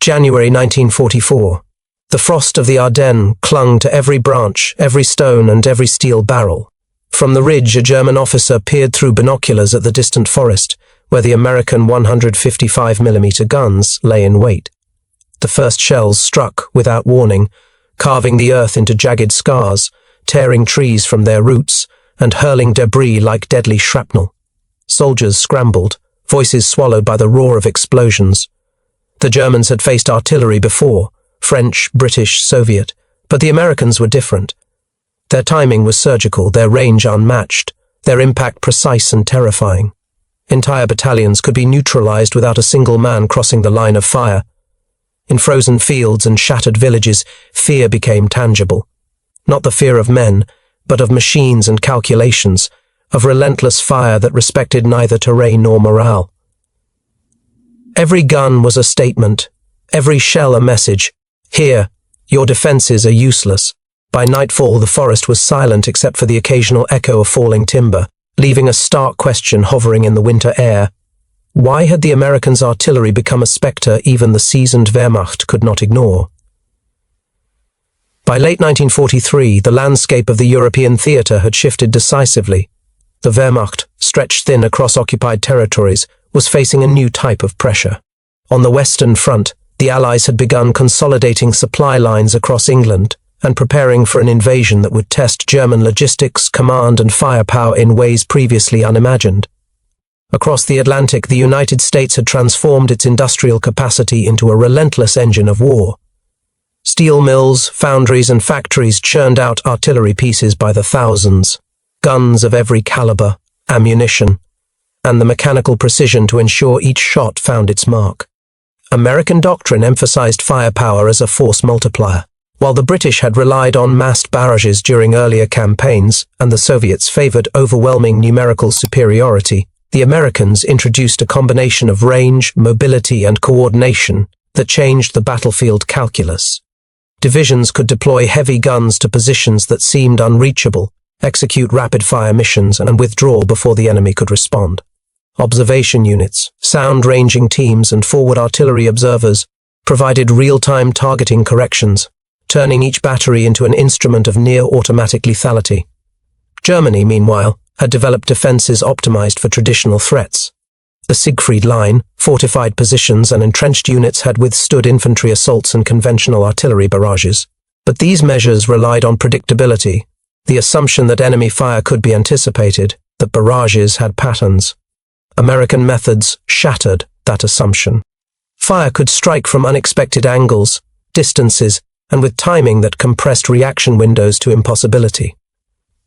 January 1944. The frost of the Ardennes clung to every branch, every stone, and every steel barrel. From the ridge, a German officer peered through binoculars at the distant forest, where the American 155mm guns lay in wait. The first shells struck without warning, carving the earth into jagged scars, tearing trees from their roots, and hurling debris like deadly shrapnel. Soldiers scrambled, voices swallowed by the roar of explosions. The Germans had faced artillery before, French, British, Soviet, but the Americans were different. Their timing was surgical, their range unmatched, their impact precise and terrifying. Entire battalions could be neutralized without a single man crossing the line of fire. In frozen fields and shattered villages, fear became tangible. Not the fear of men, but of machines and calculations, of relentless fire that respected neither terrain nor morale. Every gun was a statement, every shell a message. Here, your defenses are useless. By nightfall, the forest was silent except for the occasional echo of falling timber, leaving a stark question hovering in the winter air. Why had the Americans' artillery become a spectre even the seasoned Wehrmacht could not ignore? By late 1943, the landscape of the European theatre had shifted decisively. The Wehrmacht, stretched thin across occupied territories, was facing a new type of pressure. On the Western Front, the Allies had begun consolidating supply lines across England and preparing for an invasion that would test German logistics, command, and firepower in ways previously unimagined. Across the Atlantic, the United States had transformed its industrial capacity into a relentless engine of war. Steel mills, foundries, and factories churned out artillery pieces by the thousands, guns of every caliber, ammunition, and the mechanical precision to ensure each shot found its mark. American doctrine emphasized firepower as a force multiplier, while the British had relied on massed barrages during earlier campaigns and the Soviets favored overwhelming numerical superiority. The Americans introduced a combination of range, mobility, and coordination that changed the battlefield calculus. Divisions could deploy heavy guns to positions that seemed unreachable, execute rapid-fire missions, and withdraw before the enemy could respond. Observation units, sound-ranging teams, and forward artillery observers provided real-time targeting corrections, turning each battery into an instrument of near-automatic lethality. Germany, meanwhile, had developed defenses optimized for traditional threats. The Siegfried Line, fortified positions, and entrenched units had withstood infantry assaults and conventional artillery barrages. But these measures relied on predictability, the assumption that enemy fire could be anticipated, that barrages had patterns. American methods shattered that assumption. Fire could strike from unexpected angles, distances, and with timing that compressed reaction windows to impossibility.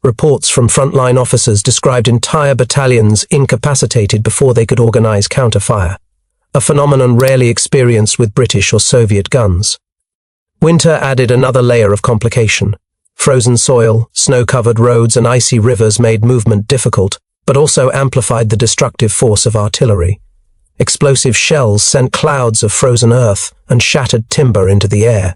Reports from frontline officers described entire battalions incapacitated before they could organize counterfire, a phenomenon rarely experienced with British or Soviet guns. Winter added another layer of complication. Frozen soil, snow-covered roads, and icy rivers made movement difficult, but also amplified the destructive force of artillery. Explosive shells sent clouds of frozen earth and shattered timber into the air.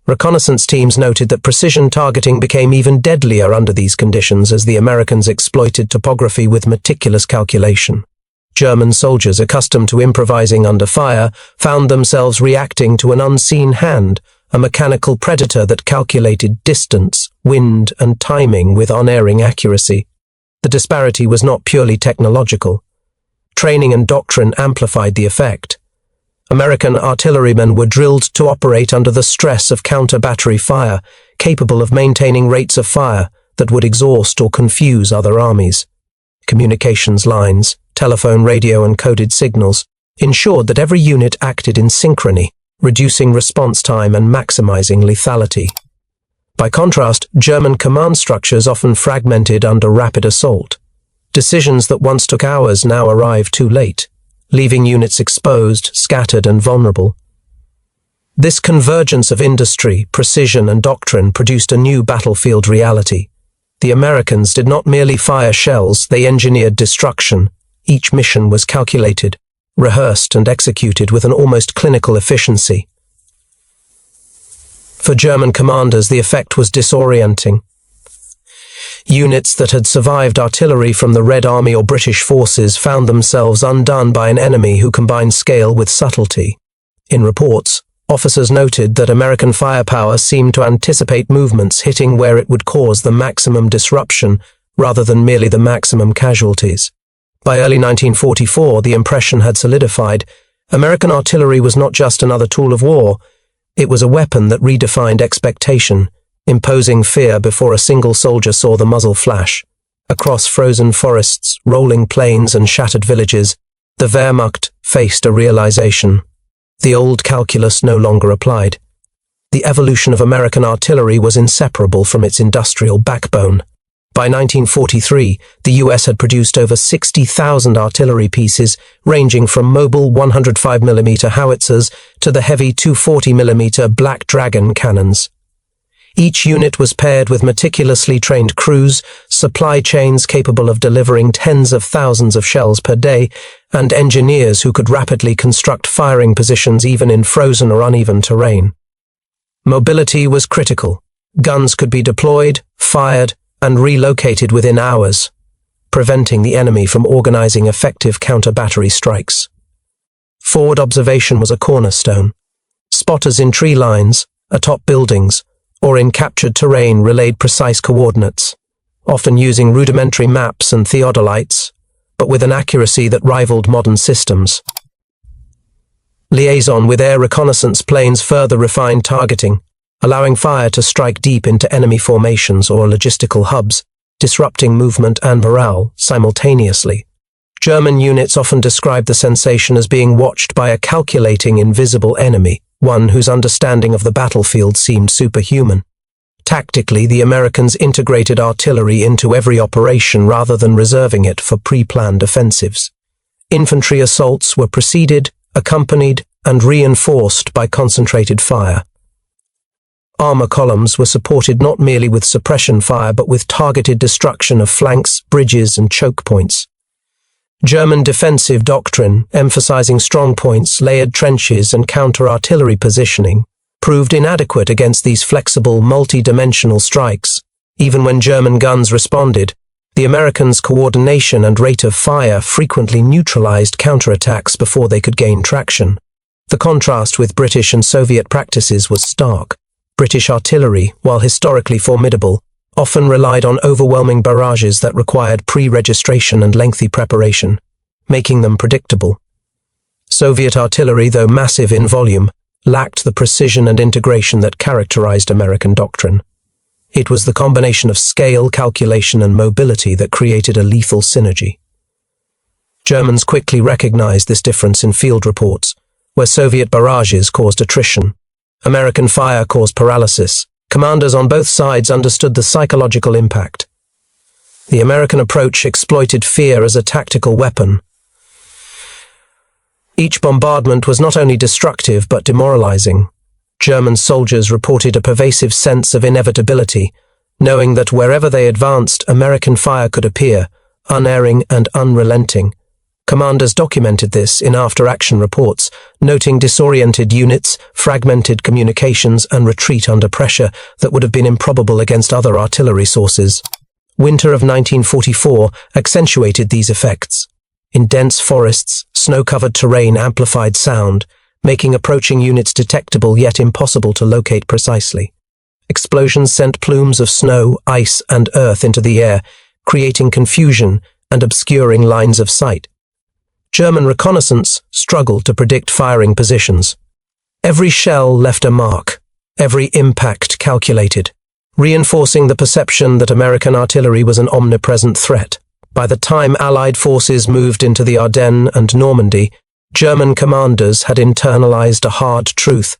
Reconnaissance teams noted that precision targeting became even deadlier under these conditions as the Americans exploited topography with meticulous calculation. German soldiers, accustomed to improvising under fire, found themselves reacting to an unseen hand, a mechanical predator that calculated distance, wind, and timing with unerring accuracy. The disparity was not purely technological. Training and doctrine amplified the effect. American artillerymen were drilled to operate under the stress of counter-battery fire, capable of maintaining rates of fire that would exhaust or confuse other armies. Communications lines, telephone, radio, and coded signals ensured that every unit acted in synchrony, reducing response time and maximizing lethality. By contrast, German command structures often fragmented under rapid assault. Decisions that once took hours now arrived too late, leaving units exposed, scattered, and vulnerable. This convergence of industry, precision, and doctrine produced a new battlefield reality. The Americans did not merely fire shells, they engineered destruction. Each mission was calculated, rehearsed, and executed with an almost clinical efficiency. For German commanders, the effect was disorienting. Units that had survived artillery from the Red Army or British forces found themselves undone by an enemy who combined scale with subtlety. In reports, officers noted that American firepower seemed to anticipate movements hitting where it would cause the maximum disruption rather than merely the maximum casualties. By early 1944, the impression had solidified. American artillery was not just another tool of war. It was a weapon that redefined expectation, imposing fear before a single soldier saw the muzzle flash. Across frozen forests, rolling plains, and shattered villages, the Wehrmacht faced a realization. The old calculus no longer applied. The evolution of American artillery was inseparable from its industrial backbone. By 1943, the US had produced over 60,000 artillery pieces, ranging from mobile 105mm howitzers to the heavy 240mm Black Dragon cannons. Each unit was paired with meticulously trained crews, supply chains capable of delivering tens of thousands of shells per day, and engineers who could rapidly construct firing positions even in frozen or uneven terrain. Mobility was critical. Guns could be deployed, fired, and relocated within hours, preventing the enemy from organizing effective counter-battery strikes. Forward observation was a cornerstone. Spotters in tree lines, atop buildings, or in captured terrain relayed precise coordinates, often using rudimentary maps and theodolites, but with an accuracy that rivaled modern systems. Liaison with air reconnaissance planes further refined targeting, allowing fire to strike deep into enemy formations or logistical hubs, disrupting movement and morale simultaneously. German units often described the sensation as being watched by a calculating, invisible enemy, one whose understanding of the battlefield seemed superhuman. Tactically, the Americans integrated artillery into every operation rather than reserving it for pre-planned offensives. Infantry assaults were preceded, accompanied, and reinforced by concentrated fire. Armor columns were supported not merely with suppression fire but with targeted destruction of flanks, bridges, and choke points. German defensive doctrine, emphasizing strong points, layered trenches, and counter-artillery positioning, proved inadequate against these flexible, multi-dimensional strikes. Even when German guns responded, the Americans' coordination and rate of fire frequently neutralized counterattacks before they could gain traction. The contrast with British and Soviet practices was stark. British artillery, while historically formidable, often relied on overwhelming barrages that required pre-registration and lengthy preparation, making them predictable. Soviet artillery, though massive in volume, lacked the precision and integration that characterized American doctrine. It was the combination of scale, calculation, and mobility that created a lethal synergy. Germans quickly recognized this difference in field reports, where Soviet barrages caused attrition. American fire caused paralysis. Commanders on both sides understood the psychological impact. The American approach exploited fear as a tactical weapon. Each bombardment was not only destructive but demoralizing. German soldiers reported a pervasive sense of inevitability, knowing that wherever they advanced, American fire could appear, unerring and unrelenting. Commanders documented this in after-action reports, noting disoriented units, fragmented communications, and retreat under pressure that would have been improbable against other artillery sources. Winter of 1944 accentuated these effects. In dense forests, snow-covered terrain amplified sound, making approaching units detectable yet impossible to locate precisely. Explosions sent plumes of snow, ice, and earth into the air, creating confusion and obscuring lines of sight. German reconnaissance struggled to predict firing positions. Every shell left a mark, every impact calculated, reinforcing the perception that American artillery was an omnipresent threat. By the time Allied forces moved into the Ardennes and Normandy, German commanders had internalized a hard truth.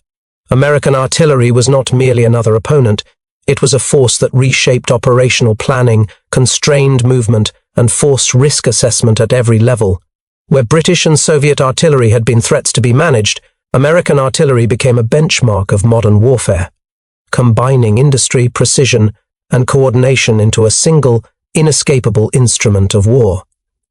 American artillery was not merely another opponent, it was a force that reshaped operational planning, constrained movement, and forced risk assessment at every level. Where British and Soviet artillery had been threats to be managed, American artillery became a benchmark of modern warfare, combining industry, precision, and coordination into a single, inescapable instrument of war.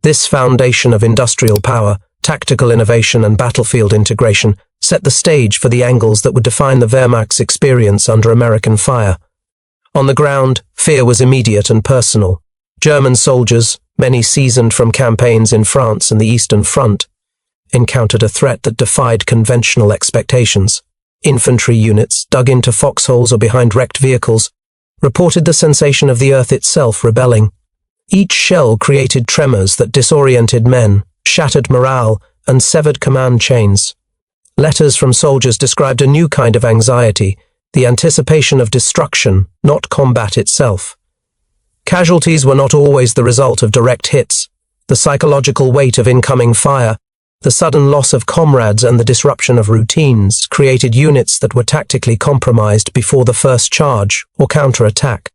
This foundation of industrial power, tactical innovation, and battlefield integration set the stage for the angles that would define the Wehrmacht's experience under American fire. On the ground, fear was immediate and personal. German soldiers, many seasoned from campaigns in France and the Eastern Front, encountered a threat that defied conventional expectations. Infantry units, dug into foxholes or behind wrecked vehicles, reported the sensation of the earth itself rebelling. Each shell created tremors that disoriented men, shattered morale, and severed command chains. Letters from soldiers described a new kind of anxiety, the anticipation of destruction, not combat itself. Casualties were not always the result of direct hits. The psychological weight of incoming fire, the sudden loss of comrades and the disruption of routines created units that were tactically compromised before the first charge or counterattack.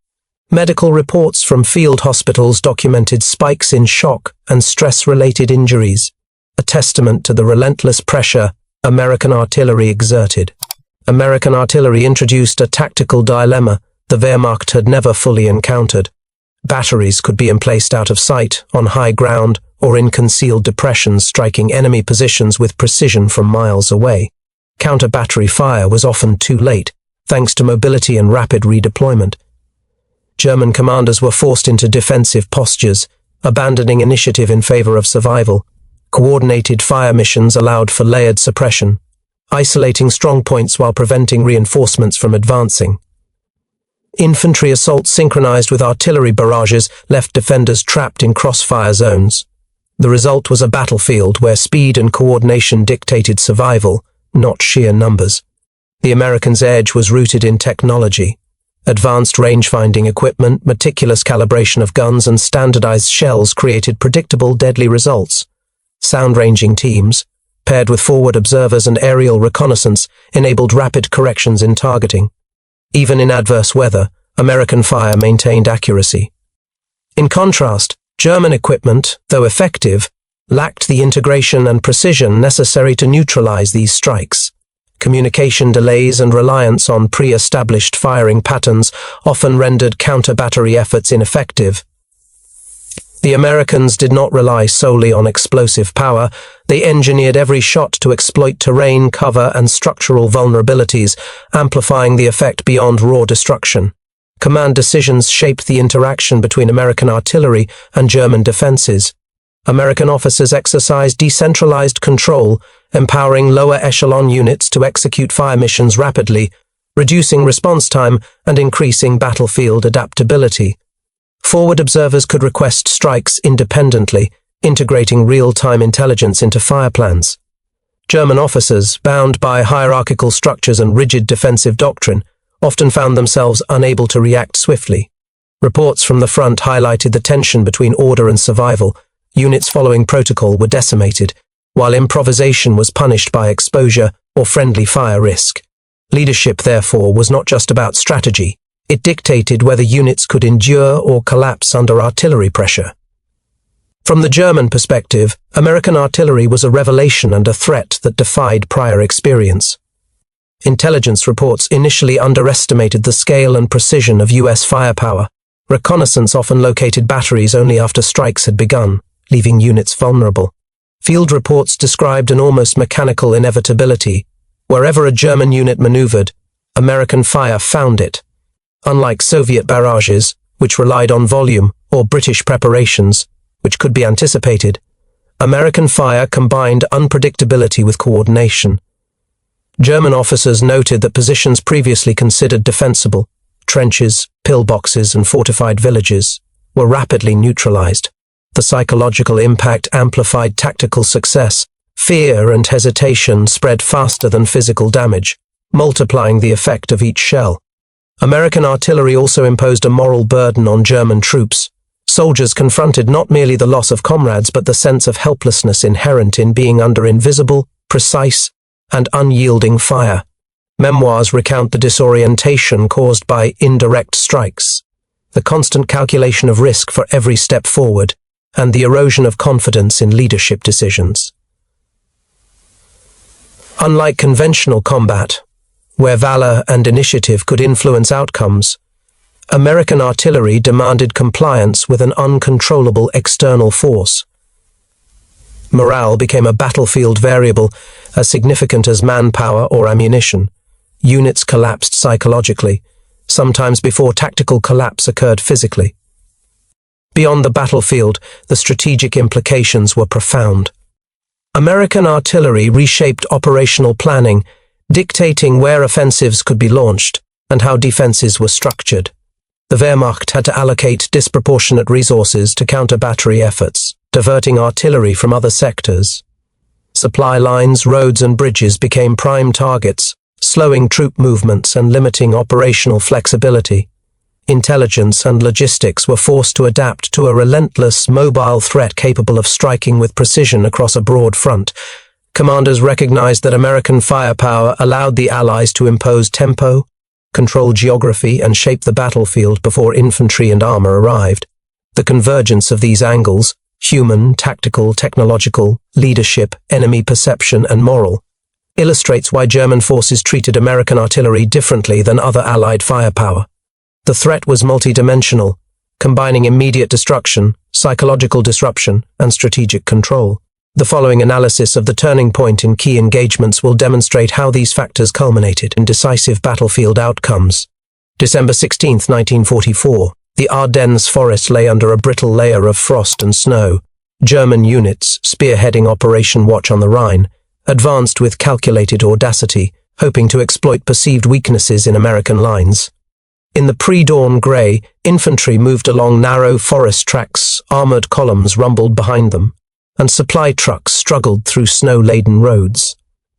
Medical reports from field hospitals documented spikes in shock and stress-related injuries, a testament to the relentless pressure American artillery exerted. American artillery introduced a tactical dilemma the Wehrmacht had never fully encountered. Batteries could be emplaced out of sight, on high ground, or in concealed depressions, striking enemy positions with precision from miles away. Counter-battery fire was often too late, thanks to mobility and rapid redeployment. German commanders were forced into defensive postures, abandoning initiative in favor of survival. Coordinated fire missions allowed for layered suppression, isolating strong points while preventing reinforcements from advancing. Infantry assaults synchronized with artillery barrages left defenders trapped in crossfire zones. The result was a battlefield where speed and coordination dictated survival, not sheer numbers. The Americans' edge was rooted in technology. Advanced range-finding equipment, meticulous calibration of guns, and standardized shells created predictable, deadly results. Sound-ranging teams, paired with forward observers and aerial reconnaissance, enabled rapid corrections in targeting. Even in adverse weather, American fire maintained accuracy. In contrast, German equipment, though effective, lacked the integration and precision necessary to neutralize these strikes. Communication delays and reliance on pre-established firing patterns often rendered counter-battery efforts ineffective. The Americans did not rely solely on explosive power. They engineered every shot to exploit terrain, cover, and structural vulnerabilities, amplifying the effect beyond raw destruction. Command decisions shaped the interaction between American artillery and German defenses. American officers exercised decentralized control, empowering lower echelon units to execute fire missions rapidly, reducing response time and increasing battlefield adaptability. Forward observers could request strikes independently, integrating real-time intelligence into fire plans. German officers, bound by hierarchical structures and rigid defensive doctrine, often found themselves unable to react swiftly. Reports from the front highlighted the tension between order and survival. Units following protocol were decimated, while improvisation was punished by exposure or friendly fire risk. Leadership, therefore, was not just about strategy. It dictated whether units could endure or collapse under artillery pressure. From the German perspective, American artillery was a revelation and a threat that defied prior experience. Intelligence reports initially underestimated the scale and precision of U.S. firepower. Reconnaissance often located batteries only after strikes had begun, leaving units vulnerable. Field reports described an almost mechanical inevitability. Wherever a German unit maneuvered, American fire found it. Unlike Soviet barrages, which relied on volume, or British preparations, which could be anticipated, American fire combined unpredictability with coordination. German officers noted that positions previously considered defensible, trenches, pillboxes, and fortified villages, were rapidly neutralized. The psychological impact amplified tactical success. Fear and hesitation spread faster than physical damage, multiplying the effect of each shell. American artillery also imposed a moral burden on German troops. Soldiers confronted not merely the loss of comrades but the sense of helplessness inherent in being under invisible, precise, and unyielding fire. Memoirs recount the disorientation caused by indirect strikes, the constant calculation of risk for every step forward, and the erosion of confidence in leadership decisions. Unlike conventional combat, where valor and initiative could influence outcomes, American artillery demanded compliance with an uncontrollable external force. Morale became a battlefield variable as significant as manpower or ammunition. Units collapsed psychologically, sometimes before tactical collapse occurred physically. Beyond the battlefield, the strategic implications were profound. American artillery reshaped operational planning, dictating where offensives could be launched and how defenses were structured. The Wehrmacht had to allocate disproportionate resources to counter battery efforts, diverting artillery from other sectors. Supply lines, roads and bridges became prime targets, slowing troop movements and limiting operational flexibility. Intelligence and logistics were forced to adapt to a relentless, mobile threat capable of striking with precision across a broad front. Commanders recognized that American firepower allowed the Allies to impose tempo, control geography, and shape the battlefield before infantry and armor arrived. The convergence of these angles, human, tactical, technological, leadership, enemy perception, and moral, illustrates why German forces treated American artillery differently than other Allied firepower. The threat was multidimensional, combining immediate destruction, psychological disruption, and strategic control. The following analysis of the turning point in key engagements will demonstrate how these factors culminated in decisive battlefield outcomes. December 16, 1944. The Ardennes forest lay under a brittle layer of frost and snow. German units, spearheading Operation Watch on the Rhine, advanced with calculated audacity, hoping to exploit perceived weaknesses in American lines. In the pre-dawn grey, infantry moved along narrow forest tracks, armoured columns rumbled behind them, and supply trucks struggled through snow-laden roads.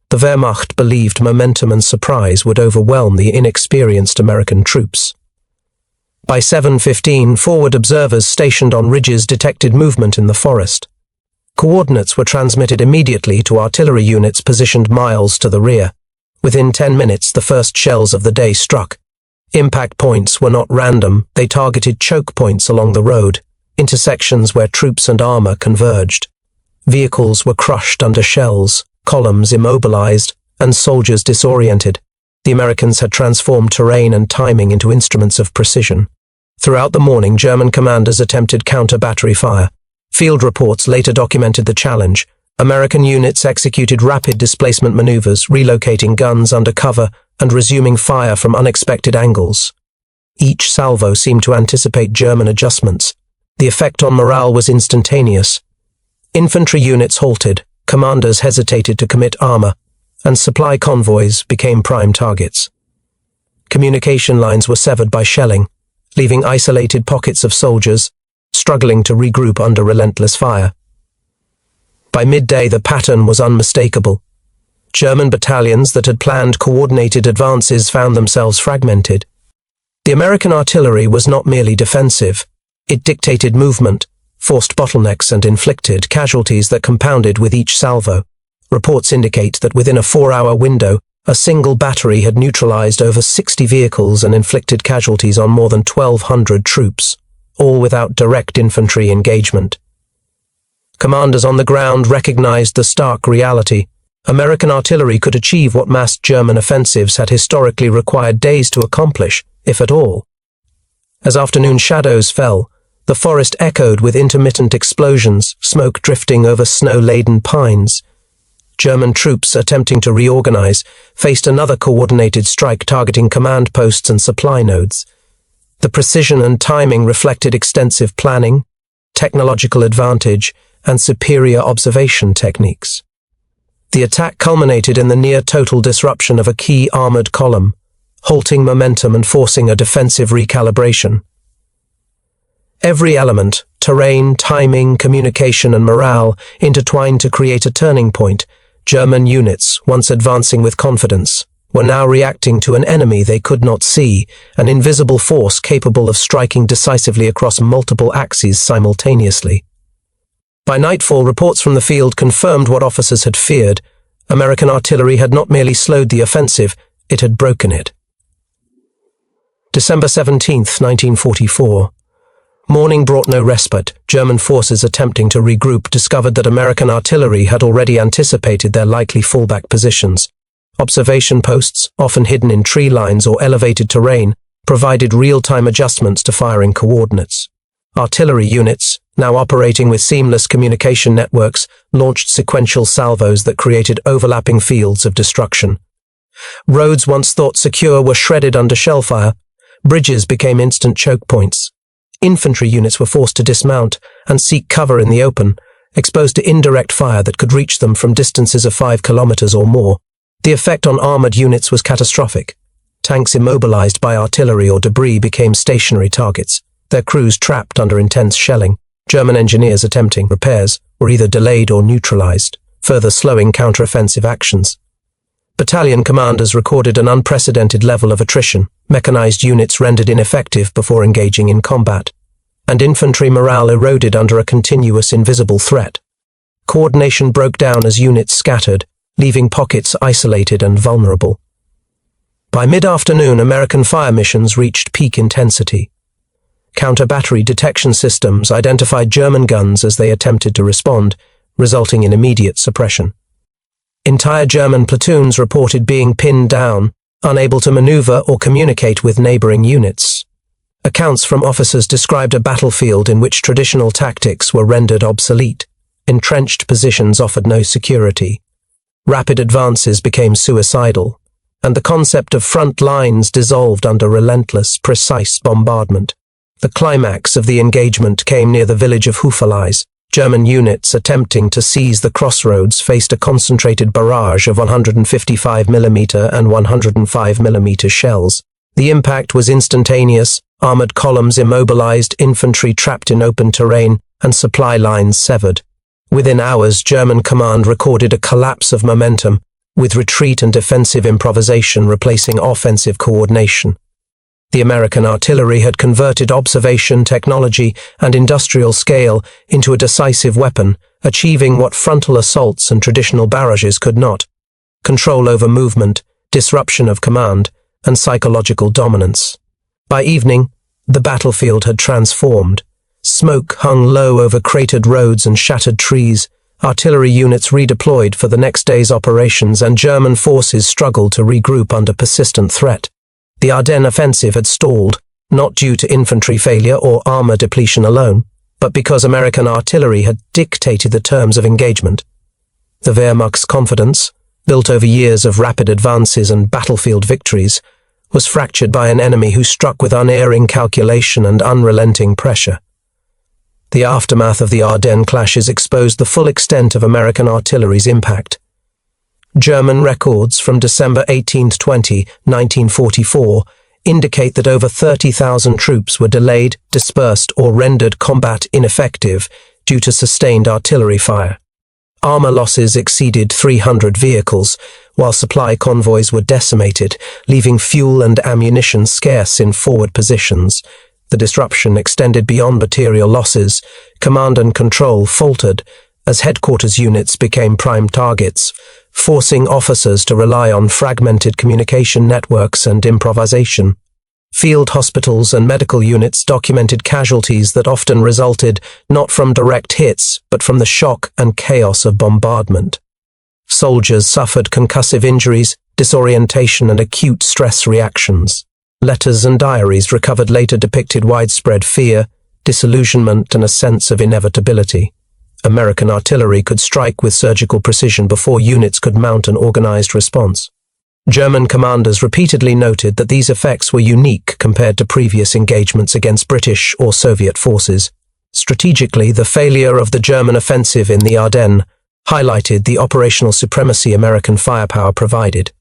The Wehrmacht believed momentum and surprise would overwhelm the inexperienced American troops. By 7:15, forward observers stationed on ridges detected movement in the forest. Coordinates were transmitted immediately to artillery units positioned miles to the rear. Within 10 minutes, the first shells of the day struck. Impact points were not random, they targeted choke points along the road, intersections where troops and armor converged. Vehicles were crushed under shells, columns immobilized, and soldiers disoriented. The Americans had transformed terrain and timing into instruments of precision. Throughout the morning, German commanders attempted counter-battery fire. Field reports later documented the challenge. American units executed rapid displacement maneuvers, relocating guns under cover and resuming fire from unexpected angles. Each salvo seemed to anticipate German adjustments. The effect on morale was instantaneous. Infantry units halted, commanders hesitated to commit armor, and supply convoys became prime targets. Communication lines were severed by shelling, leaving isolated pockets of soldiers struggling to regroup under relentless fire. By midday, the pattern was unmistakable. German battalions that had planned coordinated advances found themselves fragmented. The American artillery was not merely defensive. It dictated movement, forced bottlenecks, and inflicted casualties that compounded with each salvo. Reports indicate that within a 4-hour window, a single battery had neutralized over 60 vehicles and inflicted casualties on more than 1,200 troops, all without direct infantry engagement. Commanders on the ground recognized the stark reality. American artillery could achieve what massed German offensives had historically required days to accomplish, if at all. As afternoon shadows fell, the forest echoed with intermittent explosions, smoke drifting over snow-laden pines. German troops, attempting to reorganize, faced another coordinated strike targeting command posts and supply nodes. The precision and timing reflected extensive planning, technological advantage, and superior observation techniques. The attack culminated in the near-total disruption of a key armored column, halting momentum and forcing a defensive recalibration. Every element, terrain, timing, communication, and morale, intertwined to create a turning point. German units, once advancing with confidence, were now reacting to an enemy they could not see, an invisible force capable of striking decisively across multiple axes simultaneously. By nightfall, reports from the field confirmed what officers had feared. American artillery had not merely slowed the offensive, it had broken it. December 17, 1944. Morning brought no respite. German forces attempting to regroup discovered that American artillery had already anticipated their likely fallback positions. Observation posts, often hidden in tree lines or elevated terrain, provided real-time adjustments to firing coordinates. Artillery units, now operating with seamless communication networks, launched sequential salvos that created overlapping fields of destruction. Roads once thought secure were shredded under shellfire. Bridges became instant choke points. Infantry units were forced to dismount and seek cover in the open, exposed to indirect fire that could reach them from distances of 5 kilometers or more. The effect on armored units was catastrophic. Tanks immobilized by artillery or debris became stationary targets, their crews trapped under intense shelling. German engineers attempting repairs were either delayed or neutralized, further slowing counteroffensive actions. Battalion commanders recorded an unprecedented level of attrition, mechanized units rendered ineffective before engaging in combat, and infantry morale eroded under a continuous invisible threat. Coordination broke down as units scattered, leaving pockets isolated and vulnerable. By mid-afternoon, American fire missions reached peak intensity. Counter-battery detection systems identified German guns as they attempted to respond, resulting in immediate suppression. Entire German platoons reported being pinned down, unable to maneuver or communicate with neighboring units. Accounts from officers described a battlefield in which traditional tactics were rendered obsolete. Entrenched positions offered no security. Rapid advances became suicidal, and the concept of front lines dissolved under relentless, precise bombardment. The climax of the engagement came near the village of Hufeleis. German units attempting to seize the crossroads faced a concentrated barrage of 155mm and 105mm shells. The impact was instantaneous, armored columns immobilized, infantry trapped in open terrain, and supply lines severed. Within hours, German command recorded a collapse of momentum, with retreat and defensive improvisation replacing offensive coordination. The American artillery had converted observation, technology, and industrial scale into a decisive weapon, achieving what frontal assaults and traditional barrages could not: control over movement, disruption of command, and psychological dominance. By evening, the battlefield had transformed. Smoke hung low over cratered roads and shattered trees. Artillery units redeployed for the next day's operations, and German forces struggled to regroup under persistent threat. The Ardennes offensive had stalled, not due to infantry failure or armor depletion alone, but because American artillery had dictated the terms of engagement. The Wehrmacht's confidence, built over years of rapid advances and battlefield victories, was fractured by an enemy who struck with unerring calculation and unrelenting pressure. The aftermath of the Ardennes clashes exposed the full extent of American artillery's impact. German records from December 18–20, 1944, indicate that over 30,000 troops were delayed, dispersed, or rendered combat ineffective due to sustained artillery fire. Armor losses exceeded 300 vehicles, while supply convoys were decimated, leaving fuel and ammunition scarce in forward positions. The disruption extended beyond material losses. Command and control faltered as headquarters units became prime targets, forcing officers to rely on fragmented communication networks and improvisation. Field hospitals and medical units documented casualties that often resulted not from direct hits, but from the shock and chaos of bombardment. Soldiers suffered concussive injuries, disorientation, and acute stress reactions. Letters and diaries recovered later depicted widespread fear, disillusionment, and a sense of inevitability. American artillery could strike with surgical precision before units could mount an organized response. German commanders repeatedly noted that these effects were unique compared to previous engagements against British or Soviet forces. Strategically, the failure of the German offensive in the Ardennes highlighted the operational supremacy American firepower provided.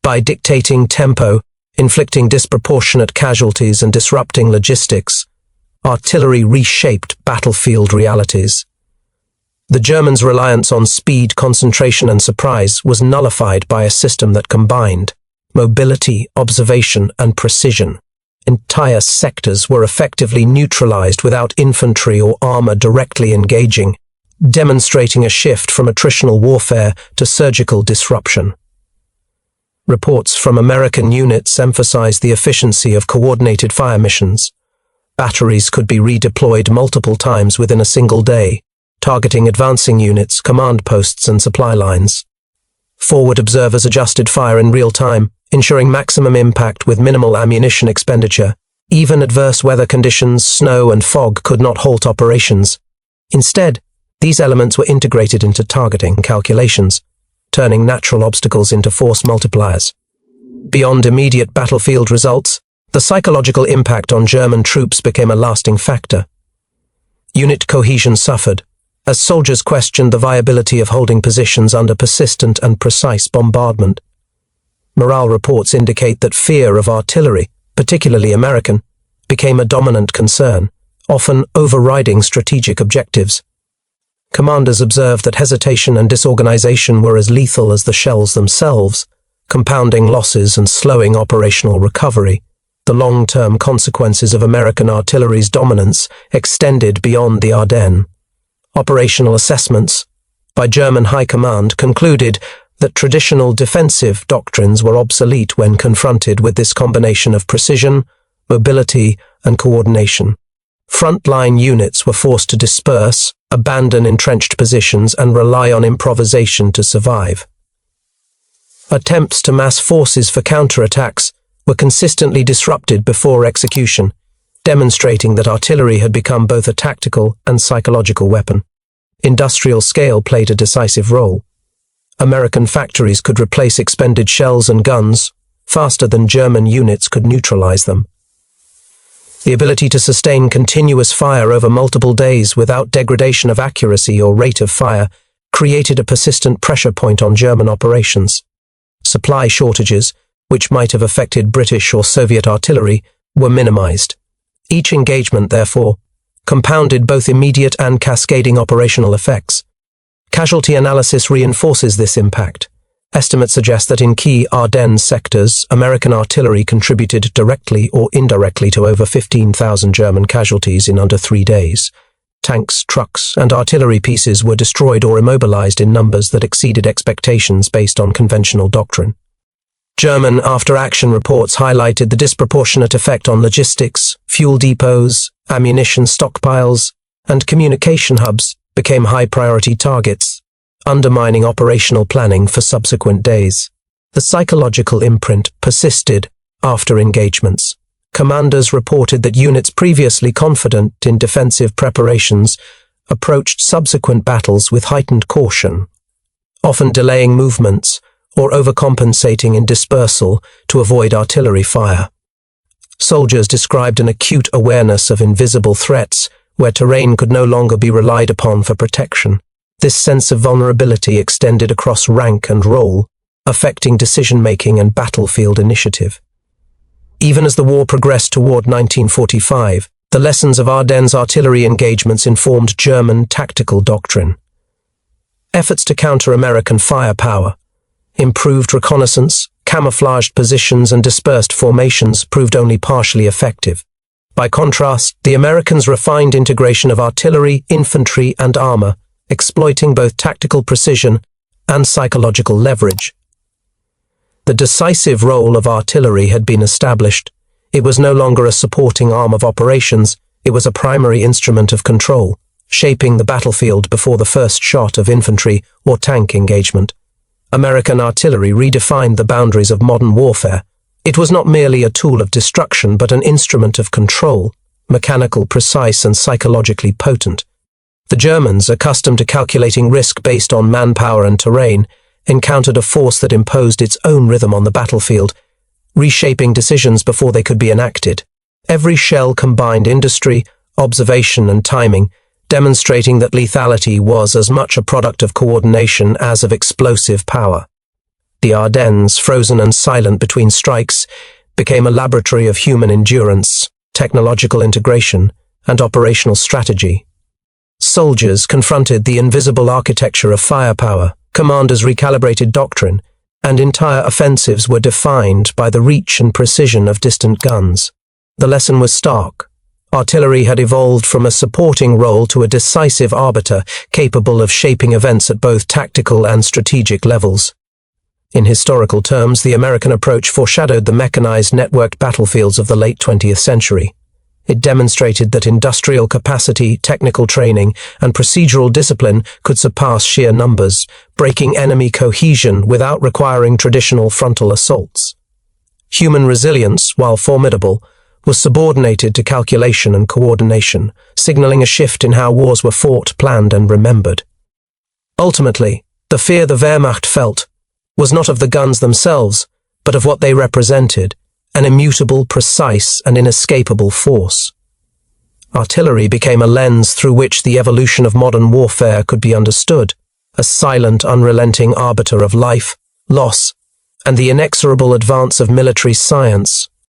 By dictating tempo, inflicting disproportionate casualties, and disrupting logistics, artillery reshaped battlefield realities. The Germans' reliance on speed, concentration, and surprise was nullified by a system that combined mobility, observation, and precision. Entire sectors were effectively neutralized without infantry or armor directly engaging, demonstrating a shift from attritional warfare to surgical disruption. Reports from American units emphasized the efficiency of coordinated fire missions. Batteries could be redeployed multiple times within a single day, targeting advancing units, command posts, and supply lines. Forward observers adjusted fire in real time, ensuring maximum impact with minimal ammunition expenditure. Even adverse weather conditions, snow and fog, could not halt operations. Instead, these elements were integrated into targeting calculations, turning natural obstacles into force multipliers. Beyond immediate battlefield results, the psychological impact on German troops became a lasting factor. Unit cohesion suffered. as soldiers questioned the viability of holding positions under persistent and precise bombardment. Morale reports indicate that fear of artillery, particularly American, became a dominant concern, often overriding strategic objectives. Commanders observed that hesitation and disorganization were as lethal as the shells themselves, compounding losses and slowing operational recovery. The long-term consequences of American artillery's dominance extended beyond the Ardennes. Operational assessments by German High Command concluded that traditional defensive doctrines were obsolete when confronted with this combination of precision, mobility, and coordination. Frontline units were forced to disperse, abandon entrenched positions, and rely on improvisation to survive. Attempts to mass forces for counterattacks were consistently disrupted before execution, demonstrating that artillery had become both a tactical and psychological weapon. Industrial scale played a decisive role. American factories could replace expended shells and guns faster than German units could neutralize them. The ability to sustain continuous fire over multiple days without degradation of accuracy or rate of fire created a persistent pressure point on German operations. Supply shortages, which might have affected British or Soviet artillery, were minimized. Each engagement, therefore, compounded both immediate and cascading operational effects. Casualty analysis reinforces this impact. Estimates suggest that in key Ardennes sectors, American artillery contributed directly or indirectly to over 15,000 German casualties in under 3 days. Tanks, trucks, and artillery pieces were destroyed or immobilized in numbers that exceeded expectations based on conventional doctrine. German after-action reports highlighted the disproportionate effect on logistics, fuel depots, ammunition stockpiles, and communication hubs became high-priority targets, undermining operational planning for subsequent days. The psychological imprint persisted after engagements. Commanders reported that units previously confident in defensive preparations approached subsequent battles with heightened caution, often delaying movements or overcompensating in dispersal to avoid artillery fire. Soldiers described an acute awareness of invisible threats where terrain could no longer be relied upon for protection. This sense of vulnerability extended across rank and role, affecting decision-making and battlefield initiative. Even as the war progressed toward 1945, the lessons of Ardennes artillery engagements informed German tactical doctrine. Efforts to counter American firepower, improved reconnaissance, camouflaged positions, and dispersed formations proved only partially effective. By contrast, the Americans refined integration of artillery, infantry, and armor, exploiting both tactical precision and psychological leverage. The decisive role of artillery had been established. It was no longer a supporting arm of operations, it was a primary instrument of control, shaping the battlefield before the first shot of infantry or tank engagement. American artillery redefined the boundaries of modern warfare. It was not merely a tool of destruction, but an instrument of control, mechanical, precise, and psychologically potent. The Germans, accustomed to calculating risk based on manpower and terrain, encountered a force that imposed its own rhythm on the battlefield, reshaping decisions before they could be enacted. Every shell combined industry, observation, and timing, demonstrating that lethality was as much a product of coordination as of explosive power. The Ardennes, frozen and silent between strikes, became a laboratory of human endurance, technological integration, and operational strategy. Soldiers confronted the invisible architecture of firepower, commanders recalibrated doctrine, and entire offensives were defined by the reach and precision of distant guns. The lesson was stark. Artillery had evolved from a supporting role to a decisive arbiter capable of shaping events at both tactical and strategic levels. In historical terms, the American approach foreshadowed the mechanized, networked battlefields of the late 20th century. It demonstrated that industrial capacity, technical training, and procedural discipline could surpass sheer numbers, breaking enemy cohesion without requiring traditional frontal assaults. Human resilience, while formidable, was subordinated to calculation and coordination, signaling a shift in how wars were fought, planned, and remembered. Ultimately, the fear the Wehrmacht felt was not of the guns themselves, but of what they represented, an immutable, precise, and inescapable force. Artillery became a lens through which the evolution of modern warfare could be understood, a silent, unrelenting arbiter of life, loss, and the inexorable advance of military science.